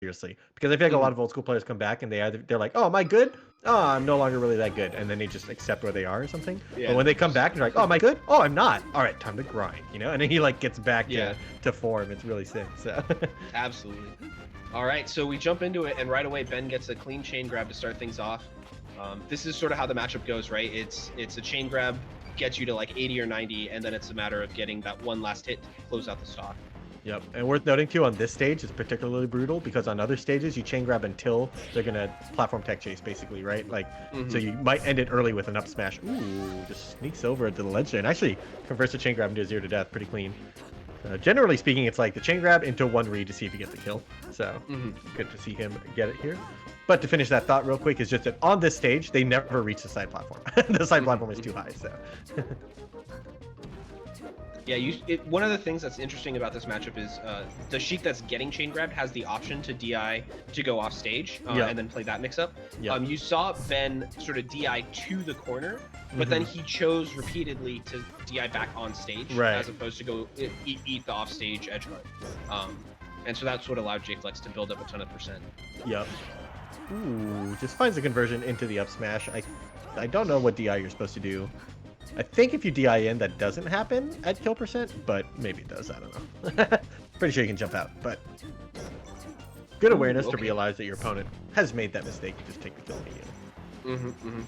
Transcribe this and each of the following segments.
seriously. Because I feel like a lot of old school players come back and they're like, oh, am I good? Oh, I'm no longer really that good. And then they just accept where they are or something. Yeah. But when they come back, they're like, oh, am I good? Oh, I'm not. All right, time to grind, you know? And then he like gets back to form. It's really sick. So Absolutely. All right, so we jump into it, and right away Ben gets a clean chain grab to start things off. This is sort of how the matchup goes, right? It's a chain grab, gets you to like 80 or 90, and then it's a matter of getting that one last hit to close out the stock. Yep, and worth noting too, on this stage it's particularly brutal because on other stages you chain grab until they're gonna platform tech chase, basically, right? Like, so you might end it early with an up smash. Ooh, just sneaks over to the ledge there and actually converts the chain grab into a 0 to death, pretty clean. Generally speaking, it's like the chain grab into one read to see if you get the kill. So good to see him get it here. But to finish that thought real quick is just that on this stage they never reach the side platform. The side platform is too high. So. Yeah, one of the things that's interesting about this matchup is the Sheik that's getting chain grabbed has the option to DI to go off stage and then play that mix up. You saw Ben sort of DI to the corner, but then he chose repeatedly to DI back on stage as opposed to go eat the off stage edge guard. And so that's what allowed Jflex to build up a ton of percent. Yep. Ooh, just finds the conversion into the up smash. I don't know what DI you're supposed to do. I think if you DI in, that doesn't happen at kill percent, but maybe it does. I don't know. Pretty sure you can jump out, but good awareness to realize that your opponent has made that mistake and just take the kill immediately.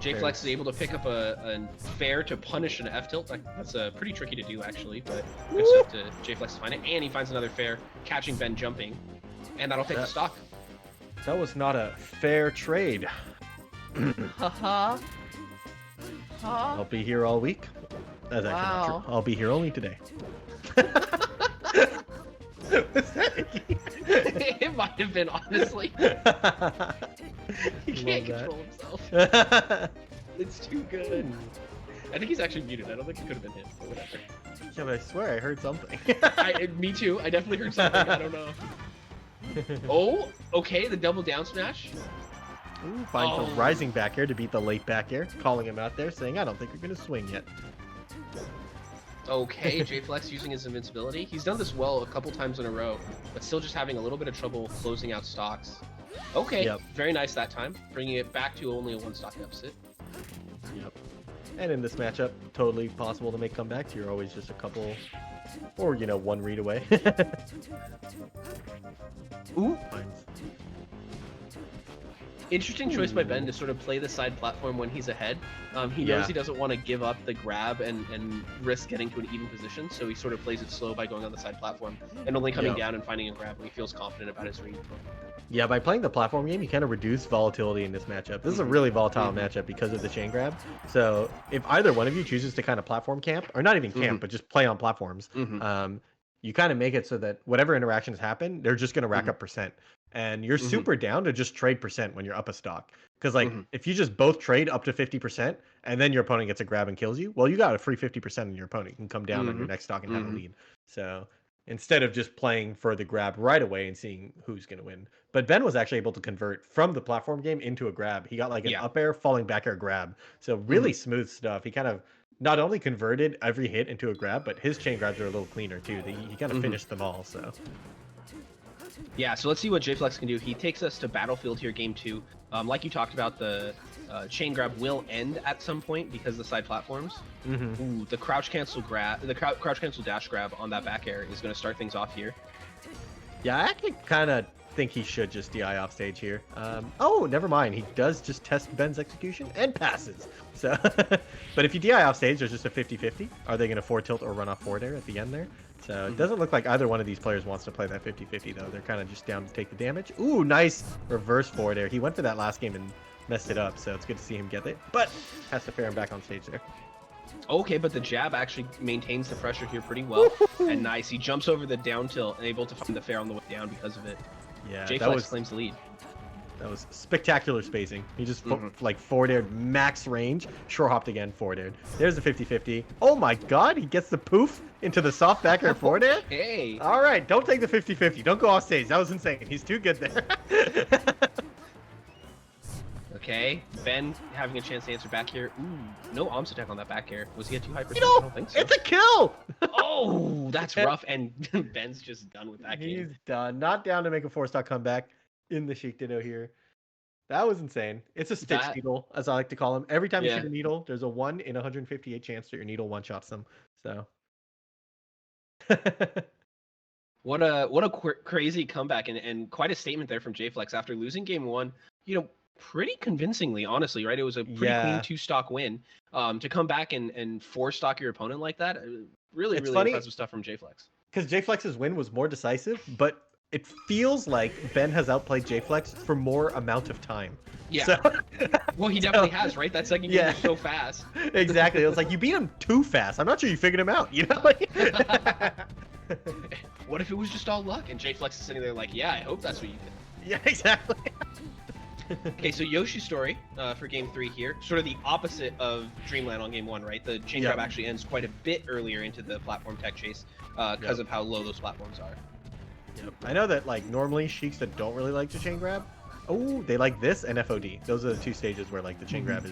Jflex is able to pick up a fair to punish an F tilt. That's pretty tricky to do, actually, but good stuff to Jflex to find it. And he finds another fair, catching Ben jumping, and that'll take the stock. That was not a fair trade. Haha. I'll be here all week. That's actually not true. I'll be here only today. Was that Icky? It might have been, honestly. He can't control himself. It's too good. I think he's actually muted. I don't think it could have been him, but whatever. Yeah, but I swear I heard something. Me too. I definitely heard something. I don't know. Oh, okay. The double down smash. Ooh, finds the rising back air to beat the late back air, calling him out there, saying, I don't think you're going to swing yet. Okay, Jflex using his invincibility. He's done this well a couple times in a row, but still just having a little bit of trouble closing out stocks. Okay, very nice that time, bringing it back to only a one stock deficit. Yep. And in this matchup, totally possible to make comebacks. You're always just a couple, or, you know, one read away. Ooh. Interesting choice by Ben to sort of play the side platform when he's ahead. He knows he doesn't want to give up the grab and risk getting to an even position, so he sort of plays it slow by going on the side platform and only coming down and finding a grab when he feels confident about his read. Yeah, by playing the platform game, you kind of reduce volatility in this matchup. This is a really volatile matchup because of the chain grab. So if either one of you chooses to kind of platform camp, or not even camp, but just play on platforms, you kind of make it so that whatever interactions happen, they're just going to rack up percent. And you're super down to just trade percent when you're up a stock. Because, like, if you just both trade up to 50% and then your opponent gets a grab and kills you, well, you got a free 50% in your opponent. You can come down on your next stock and have a lead. So instead of just playing for the grab right away and seeing who's going to win. But Ben was actually able to convert from the platform game into a grab. He got, like, an up air, falling back air grab. So really smooth stuff. He kind of not only converted every hit into a grab, but his chain grabs are a little cleaner, too. He kind of finished them all, so... Yeah, so let's see what Jflex can do. He takes us to Battlefield here, game 2. Like you talked about, the chain grab will end at some point because of the side platforms. Ooh, the crouch cancel grab, the crouch cancel dash grab on that back air is going to start things off here. Yeah, I actually kind of think he should just DI off stage here. Oh, never mind. He does just test Ben's execution and passes. So, but if you DI off stage, there's just a 50-50. Are they going to forward tilt or run off forward air at the end there? So it doesn't look like either one of these players wants to play that 50-50 though. They're kind of just down to take the damage. Ooh, nice reverse forward air. He went for that last game and messed it up, so it's good to see him get it. But has to fair him back on stage there. Okay, but the jab actually maintains the pressure here pretty well. And nice. He jumps over the down tilt and able to find the fair on the way down because of it. Yeah, Jflex claims the lead. That was spectacular spacing. He just like forward aired max range, short hopped again, forward aired. There's the 50-50. Oh my god, he gets the poof into the soft back air forward air. Hey. All right, don't take the 50-50. Don't go off stage. That was insane. He's too good there. Okay, Ben having a chance to answer back here. Ooh, no arms attack on that back air. Was he at too high percent? You know, I don't think so. it's a kill! Oh, that's rough, and Ben's just done with that game. He's done. Not down to make a 4-stock comeback in the Sheik Ditto here. That was insane. It's a stitch needle, as I like to call him. Every time you shoot a needle, there's a 1 in 158 chance that your needle one-shots them. So. What a crazy comeback and quite a statement there from Jflex after losing game 1. You know, pretty convincingly, honestly, right? It was a pretty clean 2-stock win. To come back and 4-stock your opponent like that, really impressive stuff from Jflex. Because Jflex's win was more decisive, but it feels like Ben has outplayed Jflex for more amount of time. Yeah. So, well, he definitely has, right? That second game was so fast. Exactly. It was like, you beat him too fast. I'm not sure you figured him out, you know? Like... What if it was just all luck? And Jflex is sitting there like, yeah, I hope that's what you did. Yeah, exactly. Okay, so Yoshi's story for game 3 here, sort of the opposite of Dreamland on game 1, right? The chain grab actually ends quite a bit earlier into the platform tech chase because of how low those platforms are. Yep. I know that like normally Sheiks that don't really like to chain grab, they like this and FOD. Those are the 2 stages where like the chain grab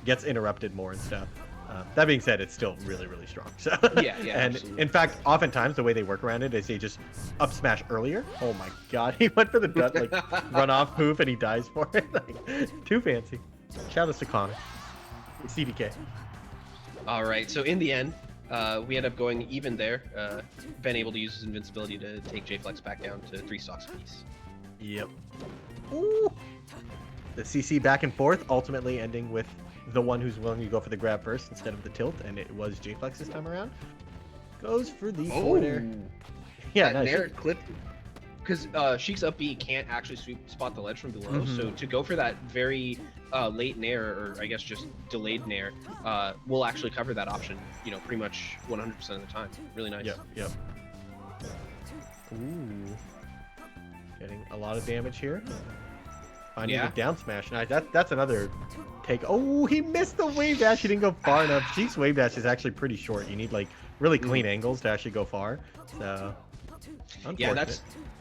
gets interrupted more and stuff. That being said, it's still really, really strong. So yeah, and absolutely. In fact, oftentimes the way they work around it is they just up smash earlier. Oh my god, he went for the run off move and he dies for it. Like, too fancy. Shout out to Connor. CBK. All right, so in the end, we end up going even there. Ben able to use his invincibility to take Jflex back down to 3 stocks apiece. Yep. Ooh. The CC back and forth, ultimately ending with the one who's willing to go for the grab first instead of the tilt, and it was Jflex this time around. Goes for the forward air. Yeah, that nice. nair clipped. Because Sheik's up B can't actually spot the ledge from below, so to go for that very late nair, or I guess just delayed nair, will actually cover that option, you know, pretty much 100% of the time. Really nice. Yep. Ooh. Getting a lot of damage here. Finding the down smash. Nice. That's another take. Oh, he missed the wave dash. He didn't go far enough. Sheik's wave dash is actually pretty short. You need like really clean angles to actually go far. So yeah,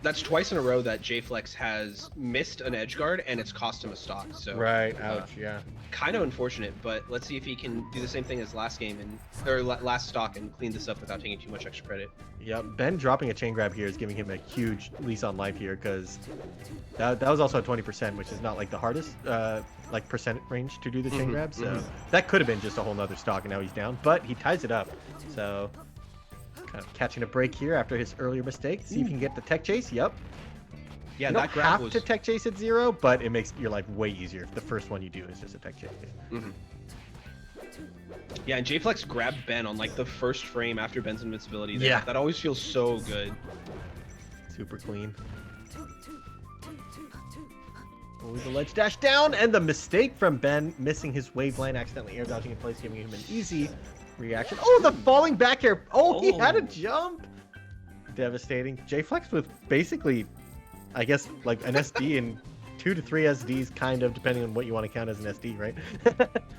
that's twice in a row that Jflex has missed an edge guard and it's cost him a stock. So right, ouch, yeah. Kind of unfortunate, but let's see if he can do the same thing as last game or last stock and clean this up without taking too much extra credit. Yep, Ben dropping a chain grab here is giving him a huge lease on life here because that was also at 20%, which is not like the hardest like percent range to do the chain grab. So that could have been just a whole nother stock, and now he's down. But he ties it up. So kind of catching a break here after his earlier mistake. See if you can get the tech chase. Yep. Yeah, you don't have to tech chase at 0, but it makes your life way easier if the first one you do is just a tech chase. Yeah, and Jflex grabbed Ben on like the first frame after Ben's invincibility. Yeah, that always feels so good. Super clean. Oh, the ledge dash down, and the mistake from Ben missing his wave line, accidentally air dodging in place, giving him an easy reaction. Oh, the falling back air. Oh, he had a jump. Devastating. Jflex with basically, I guess, like an SD and 2 to 3 SDs, kind of, depending on what you want to count as an SD, right?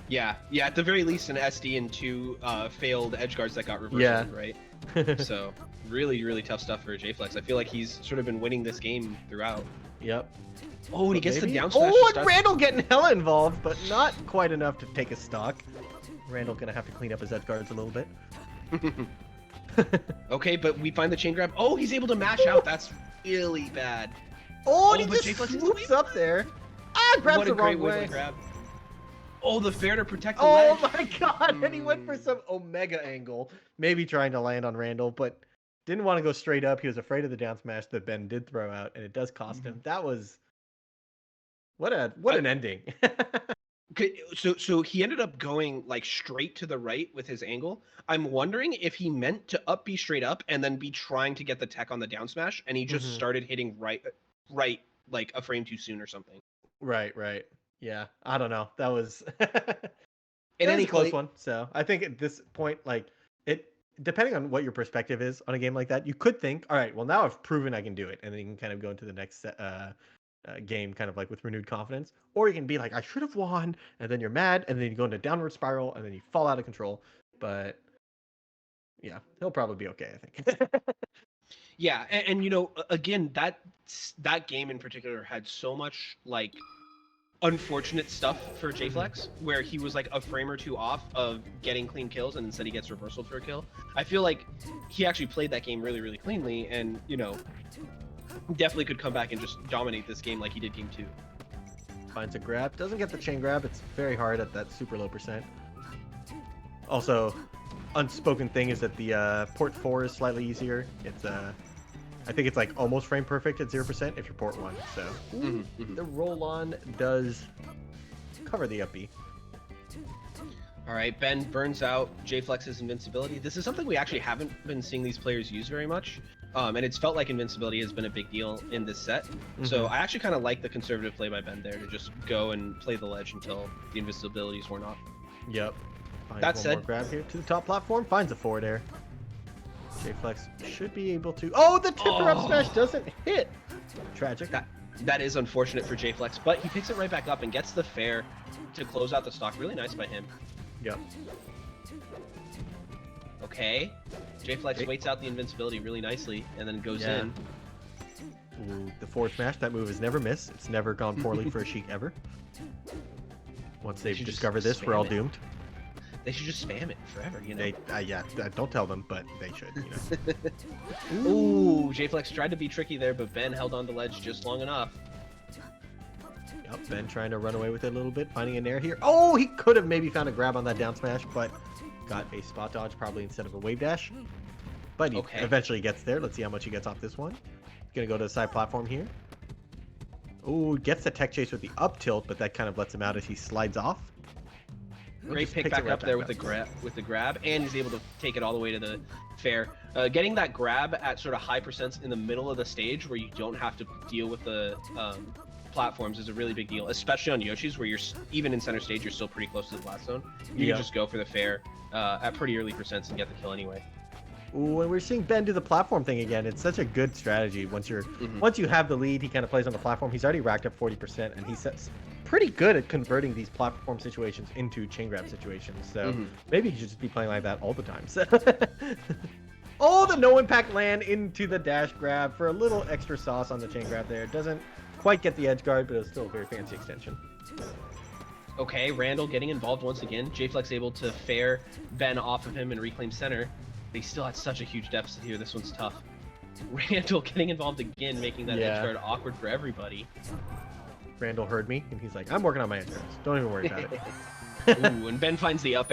yeah, at the very least, an SD and 2 failed edge guards that got reversed, right? So, really tough stuff for Jflex. I feel like he's sort of been winning this game throughout. Yep. Oh, and he gets the down smash. Oh, and Randall getting hella involved, but not quite enough to take a stock. Randall gonna have to clean up his edge guards a little bit. Okay, but we find the chain grab. Oh, he's able to mash out. That's really bad. Oh, and he just swoops up there. Ah, grabs the wrong way. Grab. Oh, the fair to protect the ledge. Oh my god, and he went for some Omega angle. Maybe trying to land on Randall, but didn't want to go straight up. He was afraid of the down smash that Ben did throw out, and it does cost him. That was... What an ending. So he ended up going like straight to the right with his angle. I'm wondering if he meant to up B straight up and then be trying to get the tech on the down smash, and he just started hitting right like a frame too soon or something. Right. Yeah, I don't know. That was a close one. So I think at this point, like depending on what your perspective is on a game like that, you could think, all right, well now I've proven I can do it, and then you can kind of go into the next game kind of like with renewed confidence, or you can be like, I should have won, and then you're mad, and then you go into a downward spiral, and then you fall out of control. But yeah, he'll probably be okay, I think. Yeah, and you know, again, that game in particular had so much like unfortunate stuff for Jflex, where he was like a frame or two off of getting clean kills, and instead he gets reversal for a kill. I feel like he actually played that game really, really cleanly, and you know, definitely could come back and just dominate this game like he did game 2. Finds a grab, doesn't get the chain grab. It's very hard at that super low percent. Also, unspoken thing is that the port 4 is slightly easier. It's I think it's like almost frame perfect at 0% if you're port 1. So the roll on does cover the up B. All right, Ben burns out Jflex's invincibility. This is something we actually haven't been seeing these players use very much. And it's felt like invincibility has been a big deal in this set. So I actually kind of like the conservative play by Ben there to just go and play the ledge until the invincibility is worn off. Yep. Finds That one said, more grab here to the top platform, finds a forward air. Jflex should be able to. Oh, the tipper up smash doesn't hit. Tragic. That is unfortunate for Jflex, but he picks it right back up and gets the fair to close out the stock. Really nice by him. Yep. Okay. Jflex waits out the invincibility really nicely and then goes in. Ooh, the forward smash, that move has never missed. It's never gone poorly for a Sheik ever. Once they've discovered this, we're all doomed. They should just spam it forever, you know? Yeah, don't tell them, but they should, you know. Ooh, Jflex tried to be tricky there, but Ben held on the ledge just long enough. Yep, Ben trying to run away with it a little bit, finding an air here. Oh, he could have maybe found a grab on that down smash, but got a spot dodge probably instead of a wave dash. But he eventually gets there. Let's see how much he gets off this one. Gonna go to the side platform here. Ooh, gets the tech chase with the up tilt, but that kind of lets him out as he slides off. Great pick back up there with the grab, and he's able to take it all the way to the fair. Getting that grab at sort of high percents in the middle of the stage where you don't have to deal with the platforms is a really big deal, especially on Yoshi's where you're even in center stage, you're still pretty close to the blast zone. You can just go for the fair at pretty early percents and get the kill anyway. Ooh, and we're seeing Ben do the platform thing again. It's such a good strategy. Once you have the lead, he kind of plays on the platform. He's already racked up 40%, and he sets pretty good at converting these platform situations into chain grab situations. So maybe he should just be playing like that all the time. So oh, the no impact land into the dash grab for a little extra sauce on the chain grab there. Doesn't quite get the edge guard, but it's still a very fancy extension. Okay, Randall getting involved once again. Jflex able to fair Ben off of him and reclaim center. They still had such a huge deficit here. This one's tough. Randall getting involved again, making that edge guard awkward for everybody. Randall heard me, and he's like, I'm working on my edge guards. Don't even worry about it. Ooh, and Ben finds the up